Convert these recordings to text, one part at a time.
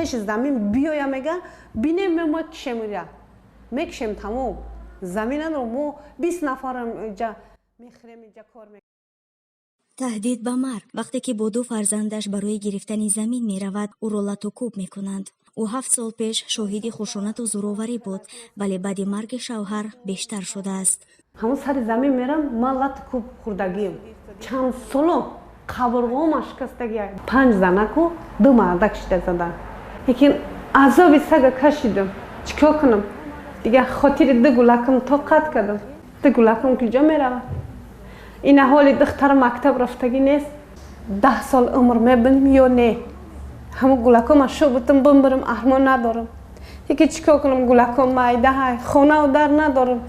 آتش زمین بیایم میگه بینیم ما کشم را میکشیم تمام زمین رو ما 20 نفرم اینجا میخریم اینجا کار میکنیم. تهدید به مرگ وقتی که با 2 فرزندش برای گرفتن زمین می رود او را لطوکوب می کنند. او 7 سال پیش شاهد خشونت و زورآوری بود ولی بعد مرگ شوهر بیشتر شده است. همون سر زمین میرم من لطوکوب خوردگیم چند سالو قبرغم شکستگی 5 زنکو 2 مردک شده زدن لیکن عذاب سگ کشیدم چیکار کنم دیگه خاطر 2 گلکم طاقت کردم 2 گلکم کجا میرود این حال دختر مکتب رفتگی نیست 10 سال عمر میبینیم یا نه همون گلکم شوبتم بمبرم ارمان ندارم یکی چیکار کنم گلکم مایده های خونه و در ندارم.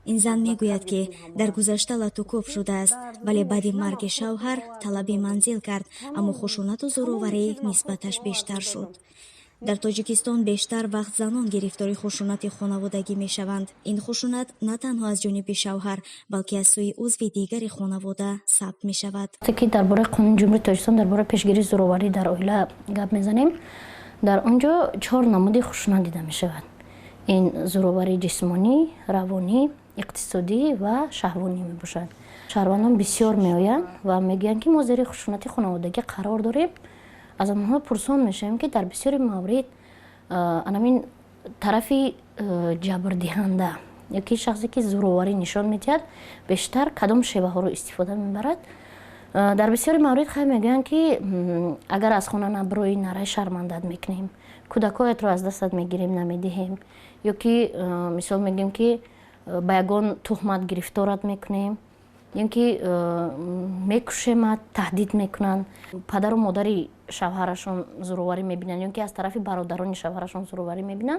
این زن میگوید که در گذشته لطوکوب شده است ولی بعد مرگ شوهر طلب منزل کرد اما خشونت و زورآوری نسبتش بیشتر شد. در تاجیکستان بیشتر وقت زنان گرفتار خشونت خانوادگی می شوند. این خشونت نه تنها از جانب شوهر بلکه از سوی عضو دیگر خانواده ثبت می شود. که درباره قانون جمهوری تاجیکستان درباره پیشگیری زورآوری در عائله گپ میزنیم در آنجا 4 نمود خشونت دیده می شود. این زورآوری جسمانی، روانی، اقتصادی و شهوانی می باشد. شهروندان بسیار می آیند و میگویند که ما زیر خشونت خانوادگی قرار داریم. از آنها پرسان میشیم که در بسیاری موارد همین طرفی جبردهنده یکی شخصی که زورآوری نشان میدهد بیشتر کدام شیوه ها رو استفاده میبرد. در بسیاری موارد خیلی میگن که اگر از خانه نبروی نره شرمندت میکنیم کودکایت رو از دستت میگیریم نمیدهیم یا که مثال میگیم که به یگان تهمت گرفتارت میکنیم یا که میکشیم تهدید میکنن پدر و مادری شوهرشون زورآوری میبینن یا که از طرف برادران شوهرشون زورآوری میبینن.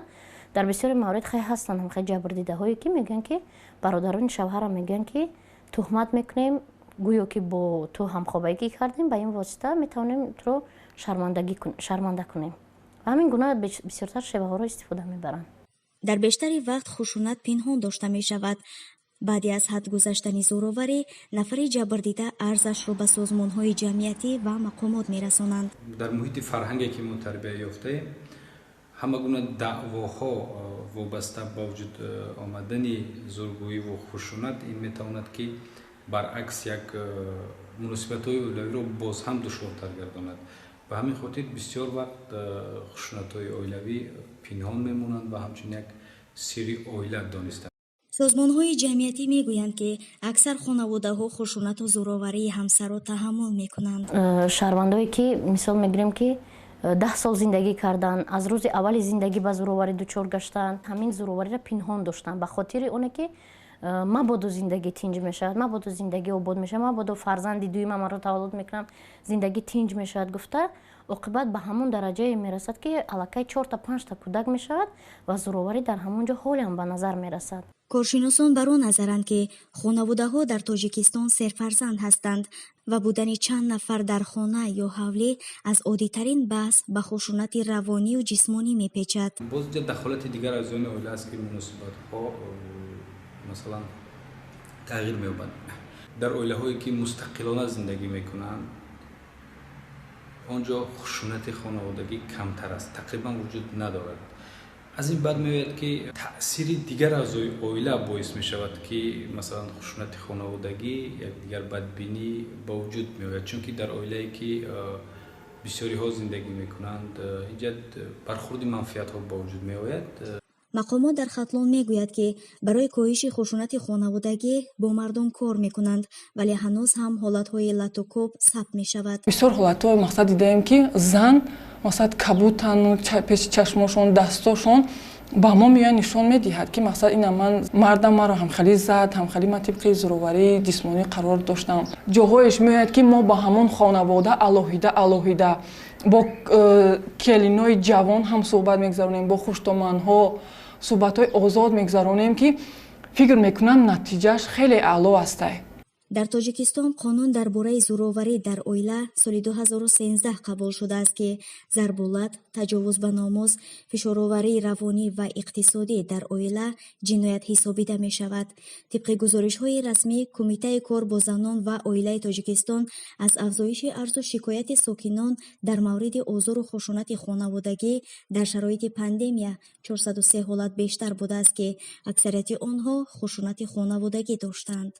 در بسیار موارد خیلی هستن هم خیلی جبردیده هایی که میگن که برادران شوهر میگن که تهمت میکنیم گویا که با تو همخوابگی کردیم به این واسطه میتونیم تو رو شرمنده کنیم. همین گونه بسیارتر شیوه ها رو استفاده میبرن. در بیشتری وقت خشونت پنهان داشته می شود. بعد از حد گذشتن زورآوری نفر جبردیده ارزش را به سازمان‌های جمعیتی و مقامات می‌رسانند. در محیط فرهنگی که ما تربیت یافته همه گونه دعواها وابسته با وجود آمدن زورگویی و خشونت این میتواند که برعکس یک مناسبت‌های اولیوی را باز هم دشوارتر گرداند و همین خاطر بسیار وقت خشونت‌های اولیوی پنهان میمونند و همچنین یک سری عائله دانسته. سازمان‌های جمعیتی میگویند که اکثر خانواده‌ها خشونت و زورآوری همسر را تحمل می‌کنند. شهروندایی که مثال میگیریم که 10 سال زندگی کردن از روز اول زندگی به زورآوری دچار گشتن همین زورآوری را پنهان داشتن به خاطر اونه که مبادا زندگی تنج میشد مبادا زندگی آباد میشه مبادا فرزند دویم من رو تولد میکنم زندگی تنج میشد گفته عاقبت به همون درجه میرسد که الکی 4 تا 5 تا کودک میشود و زورآوری در همونجا حالی هم به نظر میرسد. کارشناسان بر آن نظرند که خانواده‌ها در تاجیکستان سرفرزند هستند و بودن چند نفر در خانه یا حوله از عادی‌ترین بحث به خشونت روانی و جسمانی میپیچد. باز دخالت دیگر از اون عائله است که مناسبت‌ها مثلا تغییر می‌یابد. در عائله‌هایی که مستقلانه زندگی میکنند آنجا خشونت خانوادگی کمتر است تقریبا وجود ندارد. از این بعد می‌آید که تأثیر دیگر از عائله باعث می‌شود که مثلا خشونت خانوادگی یک دیگر بدبینی با وجود می‌آید چون که در عائله‌ای که بسیاری ها زندگی می‌کنند اینجا برخورد منفیت‌ها با وجود می‌آید. مقامات در ختلان میگوید که برای کاهش خشونت خانوادگی با مردم کار میکنند ولی هنوز هم حالت‌های لطوکوب ثبت می‌شود. بسیار حالت‌های مقصد دیدیم که زن مثلا کبوتن پیش چشمشون دستاشون با ما میان نشون میدهد که مثلا این من مردم مرا هم خیلی زد هم خیلی من طبق زورآوری جسمانی قرار داشتم جاهایش میاد که ما با همون خانواده الوهیده با کلینای جوان هم صحبت میگذرونیم با خوشتومن‌ها صحبت‌های آزاد میگذرونیم که فکر میکنم نتیجهش خیلی اعلی است. дар тоҷикистон қонун дар бораи зӯроварӣ дар оила соли 2013 қабул шудааст ки зарбулат, таҷовуз ба номус, фишороварии равонӣ ва иқтисодӣ дар оила ҷиноят ҳисобида мешавад. тибқи гузоришҳои расмӣ, Кумитаи кор бо занон ва оилаи Тоҷикистон аз афзоиши арзу шикояти сокинон дар мавриди озору хушунати хонаводагӣ дар шароити пандемия 403 ҳолат бештар будааст ки аксарияти онҳо хушунати хонаводагӣ доштанд.